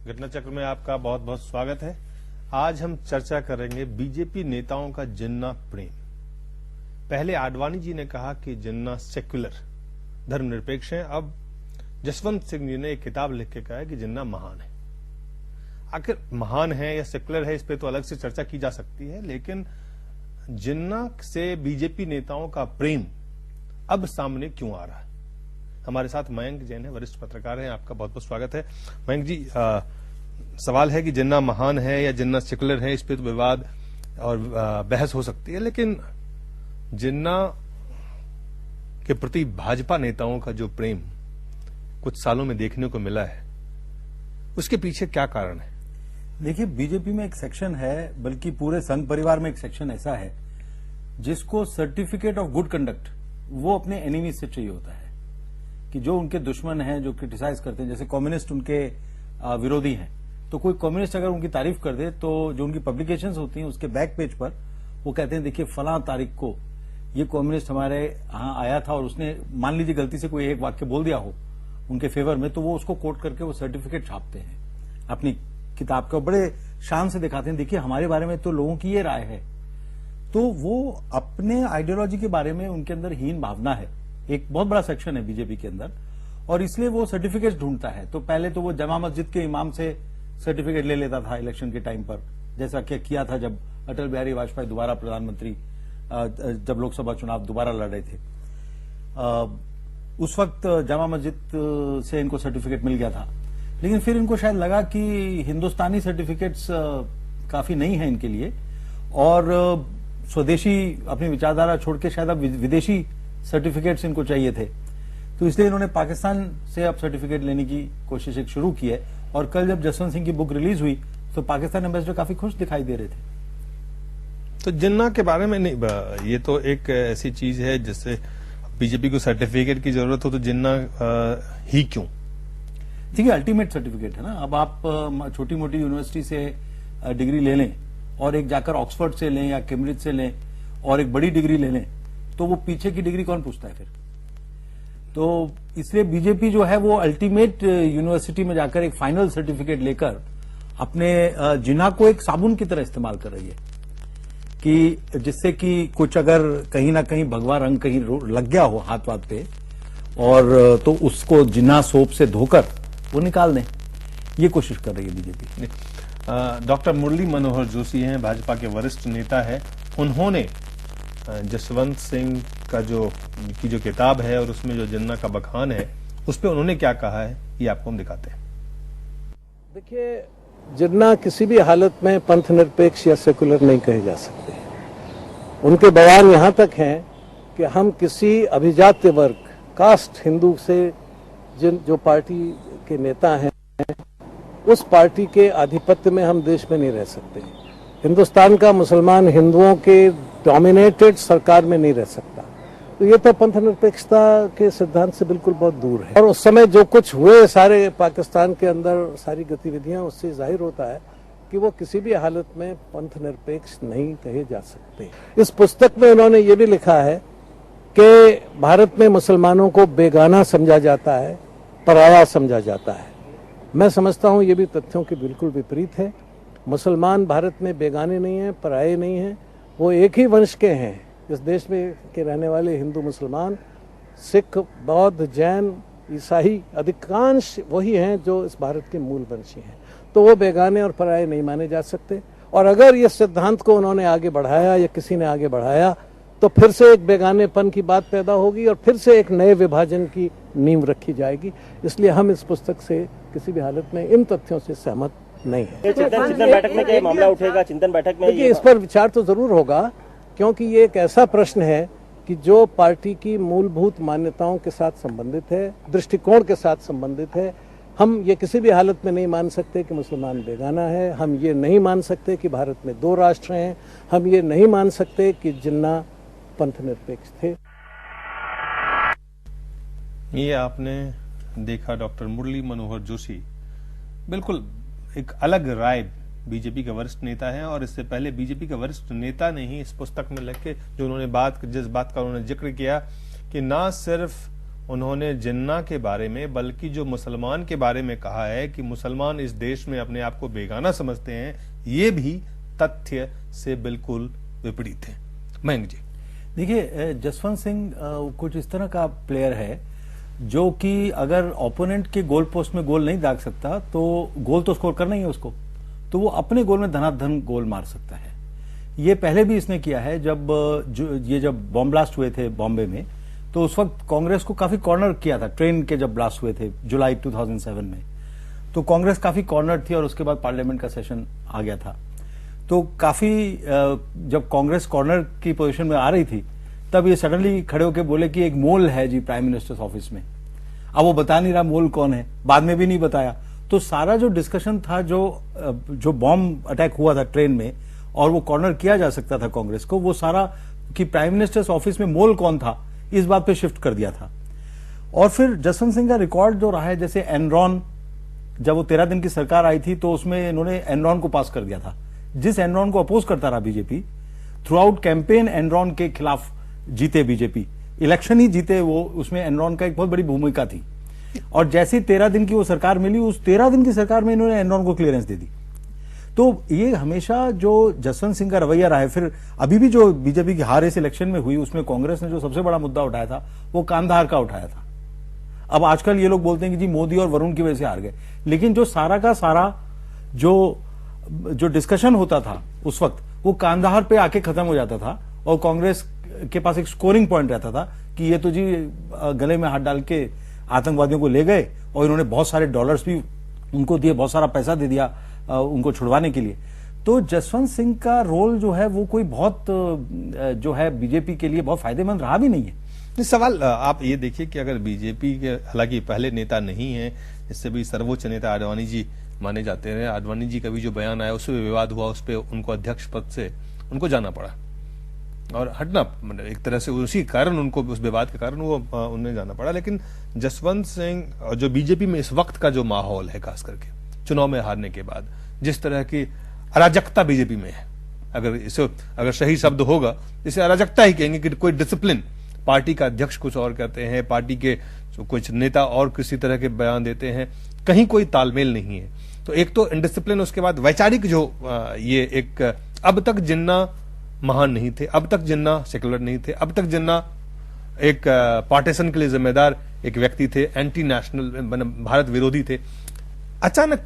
घटना चक्र में आपका बहुत बहुत स्वागत है। आज हम चर्चा करेंगे बीजेपी नेताओं का जिन्ना प्रेम। पहले आडवाणी जी ने कहा कि जिन्ना सेक्युलर धर्मनिरपेक्ष हैं। अब जसवंत सिंह जी ने एक किताब लिख के कहा है कि जिन्ना महान है। आखिर महान है या सेक्युलर है, इस पे तो अलग से चर्चा की जा सकती है, लेकिन जिन्ना से बीजेपी नेताओं का प्रेम अब सामने क्यों आ रहा है? हमारे साथ मयंक जैन है, वरिष्ठ पत्रकार हैं। आपका बहुत बहुत स्वागत है मयंक जी। सवाल है कि जिन्ना महान है या जिन्ना सेकुलर है, इस पे तो विवाद और बहस हो सकती है, लेकिन जिन्ना के प्रति भाजपा नेताओं का जो प्रेम कुछ सालों में देखने को मिला है, उसके पीछे क्या कारण है? देखिए, बीजेपी में एक सेक्शन है, बल्कि पूरे संघ परिवार में एक सेक्शन ऐसा है जिसको सर्टिफिकेट ऑफ गुड कंडक्ट वो अपने एनिमी से चाहिए होता है कि जो उनके दुश्मन हैं, जो क्रिटिसाइज करते हैं, जैसे कम्युनिस्ट उनके विरोधी हैं, तो कोई कम्युनिस्ट अगर उनकी तारीफ कर दे तो जो उनकी पब्लिकेशंस होती हैं उसके बैक पेज पर वो कहते हैं देखिए फलां तारीख को ये कम्युनिस्ट हमारे यहाँ आया था और उसने मान लीजिए गलती से कोई एक वाक्य बोल दिया हो उनके फेवर में, तो वो उसको कोट करके वो सर्टिफिकेट छापते हैं अपनी किताब का, बड़े शान से दिखाते हैं देखिए हमारे बारे में तो लोगों की ये राय है। तो वो अपने आइडियोलॉजी के बारे में उनके अंदर हीन भावना है, एक बहुत बड़ा सेक्शन है बीजेपी के अंदर, और इसलिए वो सर्टिफिकेट ढूंढता है। तो पहले तो वो जमा मस्जिद के इमाम से सर्टिफिकेट ले लेता था इलेक्शन के टाइम पर, जैसा कि किया था जब अटल बिहारी वाजपेयी दोबारा प्रधानमंत्री, जब लोकसभा चुनाव दोबारा लड़ रहे थे, उस वक्त जमा मस्जिद से इनको सर्टिफिकेट मिल गया था। लेकिन फिर इनको शायद लगा कि हिंदुस्तानी सर्टिफिकेट्स काफी नहीं है इनके लिए, और स्वदेशी अपनी विचारधारा छोड़ के शायद अब विदेशी सर्टिफिकेट्स इनको चाहिए थे, तो इसलिए इन्होंने पाकिस्तान से अब सर्टिफिकेट लेने की कोशिश एक शुरू की है। और कल जब जसवंत सिंह की बुक रिलीज हुई तो पाकिस्तान एम्बेसडर काफी खुश दिखाई दे रहे थे। तो जिन्ना के बारे में नहीं, ये तो एक ऐसी चीज है जिससे बीजेपी को सर्टिफिकेट की जरूरत हो, तो जिन्ना ही क्यों? ठीक है, अल्टीमेट सर्टिफिकेट है ना। अब आप छोटी मोटी यूनिवर्सिटी से डिग्री ले लें और एक जाकर ऑक्सफोर्ड से लें या कैम्ब्रिज से लें और एक बड़ी डिग्री ले लें, तो वो पीछे की डिग्री कौन पूछता है फिर? तो इसलिए बीजेपी जो है वो अल्टीमेट यूनिवर्सिटी में जाकर एक फाइनल सर्टिफिकेट लेकर अपने जिन्ना को एक साबुन की तरह इस्तेमाल कर रही है, कि जिससे कि कुछ अगर कहीं ना कहीं भगवा रंग कहीं लग गया हो हाथ वाथ पे, और तो उसको जिन्ना सोप से धोकर वो निकाल दें, ये कोशिश कर रही है बीजेपी। डॉक्टर मुरली मनोहर जोशी हैं, भाजपा के वरिष्ठ नेता है। उन्होंने जसवंत सिंह का जो किताब है और उसमें जो जिन्ना का बखान है, उस पर उन्होंने क्या कहा है, ये आपको हम दिखाते हैं। देखिए, जिन्ना किसी भी हालत में पंथ निरपेक्ष या सेकुलर नहीं कहे जा सकते। उनके बयान यहां तक हैं कि हम किसी अभिजात्य वर्ग, कास्ट हिंदू से जो पार्टी के नेता हैं, उस पार्टी के आधिपत्य में हम देश में नहीं रह सकते। हिंदुस्तान का मुसलमान हिंदुओं के डोमिनेटेड सरकार में नहीं रह सकता। तो ये तो पंथ निरपेक्षता के सिद्धांत से बिल्कुल बहुत दूर है। और उस समय जो कुछ हुए सारे पाकिस्तान के अंदर सारी गतिविधियां, उससे जाहिर होता है कि वो किसी भी हालत में पंथ निरपेक्ष नहीं कहे जा सकते। इस पुस्तक में उन्होंने ये भी लिखा है कि भारत में मुसलमानों को बेगाना समझा जाता है, पराया समझा जाता है। मैं समझता हूं ये भी तथ्यों के बिल्कुल विपरीत है। मुसलमान भारत में बेगाने नहीं हैं, पराये नहीं हैं, वो एक ही वंश के हैं। इस देश में के रहने वाले हिंदू, मुसलमान, सिख, बौद्ध, जैन, ईसाई अधिकांश वही हैं जो इस भारत के मूल वंशी हैं। तो वो बेगाने और पराये नहीं माने जा सकते। और अगर ये सिद्धांत को उन्होंने आगे बढ़ाया या किसी ने आगे बढ़ाया, तो फिर से एक बेगानेपन की बात पैदा होगी और फिर से एक नए विभाजन की नींव रखी जाएगी। इसलिए हम इस पुस्तक से किसी भी हालत में इन तथ्यों से सहमत नहीं है। चिंतन बैठक में क्या मामला उठेगा? चिंतन बैठक में देखिए, इस पर विचार तो जरूर होगा, क्योंकि ये एक ऐसा प्रश्न है कि जो पार्टी की मूलभूत मान्यताओं के साथ संबंधित है, दृष्टिकोण के साथ संबंधित है। हम ये किसी भी हालत में नहीं मान सकते कि मुसलमान बेगाना है। हम ये नहीं मान सकते कि भारत में दो राष्ट्र हैं। हम ये नहीं मान सकते कि जिन्ना पंथ निरपेक्ष थे। ये आपने देखा डॉक्टर मुरली मनोहर जोशी, बिल्कुल एक अलग राय बीजेपी के वरिष्ठ नेता हैं, और इससे पहले बीजेपी के वरिष्ठ नेता ने ही इस पुस्तक में लिख के जो उन्होंने जिस बात का उन्होंने जिक्र किया कि ना सिर्फ उन्होंने जिन्ना के बारे में, बल्कि जो मुसलमान के बारे में कहा है कि मुसलमान इस देश में अपने आप को बेगाना समझते हैं, ये भी तथ्य से बिल्कुल विपरीत है। मयंक जी, देखिए, जसवंत सिंह कुछ इस तरह का प्लेयर है जो कि अगर ओपोनेंट के गोल पोस्ट में गोल नहीं दाग सकता तो गोल तो स्कोर करना ही है उसको, तो वो अपने गोल में धनाधन गोल मार सकता है। ये पहले भी इसने किया है। जब बॉम्ब ब्लास्ट हुए थे बॉम्बे में, तो उस वक्त कांग्रेस को काफी कॉर्नर किया था। ट्रेन के जब ब्लास्ट हुए थे जुलाई 2007 में, तो कांग्रेस काफी कॉर्नर थी और उसके बाद पार्लियामेंट का सेशन आ गया था। तो काफी जब कांग्रेस कॉर्नर की पोजीशन में आ रही थी, तब ये सडनली खड़े होकर बोले कि एक मोल है जी प्राइम मिनिस्टर्स ऑफिस में। अब वो बता नहीं रहा मोल कौन है, बाद में भी नहीं बताया। तो सारा जो डिस्कशन था, जो बॉम्ब अटैक हुआ था ट्रेन में और वो कॉर्नर किया जा सकता था कांग्रेस को, वो सारा कि प्राइम मिनिस्टर्स ऑफिस में मोल कौन था, इस बात पे शिफ्ट कर दिया था। और फिर जसवंत सिंह का रिकॉर्ड जो रहा है, जैसे एनरॉन, जब वो 13 दिन की सरकार आई थी तो उसमें इन्होंने एनरॉन को पास कर दिया था। जिस एनरॉन को अपोज करता रहा BJP, through out campaign Enron के खिलाफ जीते बीजेपी, इलेक्शन ही जीते वो, उसमें एनरॉन का एक बहुत बड़ी भूमिका थी। और जैसे 13 दिन की वो सरकार मिली, उस 13 दिन की सरकार में इन्होंने एनरॉन को क्लियरेंस दे दी। तो ये हमेशा जो जसवंत सिंह का रवैया रहा है। फिर अभी भी जो बीजेपी की हार इस इलेक्शन में हुई, उसमें कांग्रेस ने जो सबसे बड़ा मुद्दा उठाया था वो कांधार का उठाया था। अब आजकल ये लोग बोलते हैं कि जी मोदी और वरुण की वजह से हार गए, लेकिन जो सारा का सारा जो डिस्कशन होता था उस वक्त, वो कांधार पे आके खत्म हो जाता था और कांग्रेस के पास एक स्कोरिंग पॉइंट रहता था कि ये तो जी गले में हाथ डाल के आतंकवादियों को ले गए और इन्होंने बहुत सारे डॉलर्स भी उनको दिए, बहुत सारा पैसा दे दिया उनको छुड़वाने के लिए। तो जसवंत सिंह का रोल जो है वो कोई बहुत जो है बीजेपी के लिए बहुत फायदेमंद रहा भी नहीं है। सवाल आप ये देखिए कि अगर बीजेपी के, हालांकि पहले नेता नहीं है, इससे भी सर्वोच्च नेता आडवाणी जी माने जाते रहे। आडवाणी जी का भी जो बयान आया उससे विवाद हुआ, उस पर उनको अध्यक्ष पद से उनको जाना पड़ा और हटना, मतलब एक तरह से उसी कारण उनको, उस विवाद के कारण वो उन्हें जाना पड़ा। लेकिन जसवंत सिंह, जो बीजेपी में इस वक्त का जो माहौल है, खास करके चुनाव में हारने के बाद जिस तरह की अराजकता बीजेपी में है, अगर सही शब्द होगा इसे अराजकता ही कहेंगे कि कोई डिसिप्लिन, पार्टी का अध्यक्ष कुछ और कहते हैं, पार्टी के कुछ नेता और किसी तरह के बयान देते हैं, कहीं कोई तालमेल नहीं है। तो एक तो इनडिसिप्लिन, उसके बाद वैचारिक जो ये एक, अब तक जिन्ना महान नहीं थे, अब तक जिन्ना सेकुलर नहीं थे, अब तक जिन्ना एक पार्टीशन के लिए जिम्मेदार एक व्यक्ति थे, एंटी नेशनल, भारत विरोधी थे। अचानक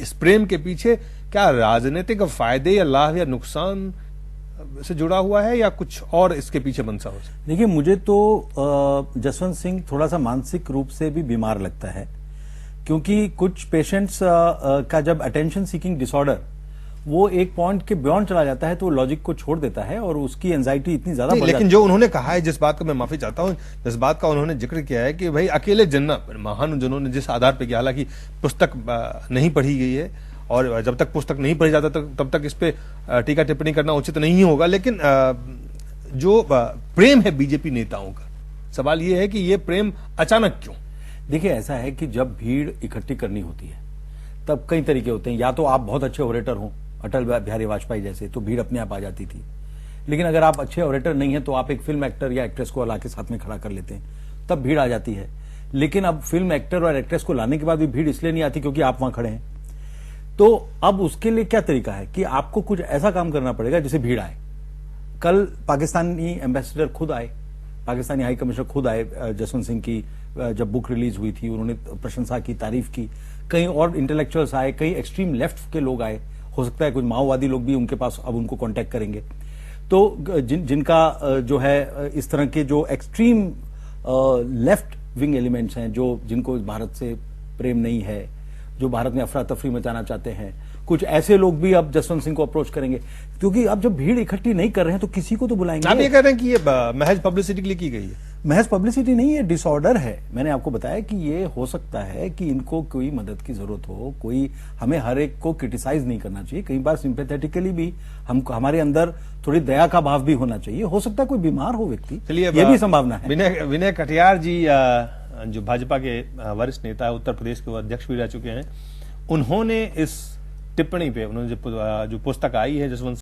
इस प्रेम के पीछे क्या राजनीतिक फायदे या लाभ या नुकसान से जुड़ा हुआ है या कुछ और इसके पीछे मनसा हो सकता? देखिए, मुझे तो जसवंत सिंह थोड़ा सा मानसिक रूप से भी बीमार लगता है, क्योंकि कुछ पेशेंट्स का जब अटेंशन सीकिंग डिसऑर्डर वो एक पॉइंट के बियॉन्ड चला जाता है तो वो लॉजिक को छोड़ देता है और उसकी एंजाइटी इतनी ज्यादा बढ़ जाती है। लेकिन जो उन्होंने कहा है, जिस बात का मैं माफी चाहता हूं, जिस बात का उन्होंने जिक्र किया है कि भाई अकेले जिन्ना महान, जिन्होंने जिस आधार पर किया, हालांकि पुस्तक नहीं पढ़ी गई है और जब तक पुस्तक नहीं पढ़ी जाता तब तक इस पे टीका टिप्पणी करना उचित नहीं होगा। लेकिन जो प्रेम है बीजेपी नेताओं का, सवाल यह है कि ये प्रेम अचानक क्यों? देखिए, ऐसा है कि जब भीड़ इकट्ठी करनी होती है तब कई तरीके होते हैं। या तो आप बहुत अच्छे ऑपरेटर हो, अटल बिहारी वाजपेयी जैसे, तो भीड़ अपने आप आ जाती थी। लेकिन अगर आप अच्छे ऑपरेटर नहीं है तो आप एक फिल्म एक्टर या एक्ट्रेस को ला के साथ में खड़ा कर लेते हैं, तब भीड़ आ जाती है। लेकिन अब फिल्म एक्टर और एक्ट्रेस को लाने के बाद भी भीड़ इसलिए नहीं आती क्योंकि आप वहां खड़े हैं। तो अब उसके लिए क्या तरीका है कि आपको कुछ ऐसा काम करना पड़ेगा जिससे भीड़ आए। कल पाकिस्तानी एम्बेसडर खुद आए, पाकिस्तानी हाई कमिश्नर खुद आए जसवंत सिंह की जब बुक रिलीज हुई थी, उन्होंने प्रशंसा की, तारीफ की। कई और इंटेलेक्चुअल्स आए, कई एक्सट्रीम लेफ्ट के लोग आए, हो सकता है कुछ माओवादी लोग भी उनके पास अब उनको कांटेक्ट करेंगे। तो जिनका जो है इस तरह के जो एक्सट्रीम लेफ्ट विंग एलिमेंट्स हैं, जो जिनको भारत से प्रेम नहीं है, जो भारत में अफरा तफरी मचाना चाहते हैं, कुछ ऐसे लोग भी अब जसवंत सिंह को अप्रोच करेंगे। क्योंकि अब जब भीड़ इकट्ठी नहीं कर रहे हैं तो किसी को तो बुलाएंगे। आप ये कह रहे हैं कि ये महज पब्लिसिटी के लिए की गई है? महज पब्लिसिटी नहीं है, डिसऑर्डर है। मैंने आपको बताया कि ये हो सकता है कि इनको कोई मदद की जरूरत हो, कोई, हमें हर एक को क्रिटिसाइज नहीं करना चाहिए। कई बार सिंपैथेटिकली भी हमारे अंदर थोड़ी दया का भाव भी होना चाहिए। हो सकता है कोई बीमार हो व्यक्ति, ये भी संभावना है। विनय कटियार जी, जो भाजपा के वरिष्ठ नेता है, उत्तर प्रदेश के अध्यक्ष भी रह चुके हैं, उन्होंने इस टिप्पणी पे, उन्होंने जो पुस्तक आई है जसवंत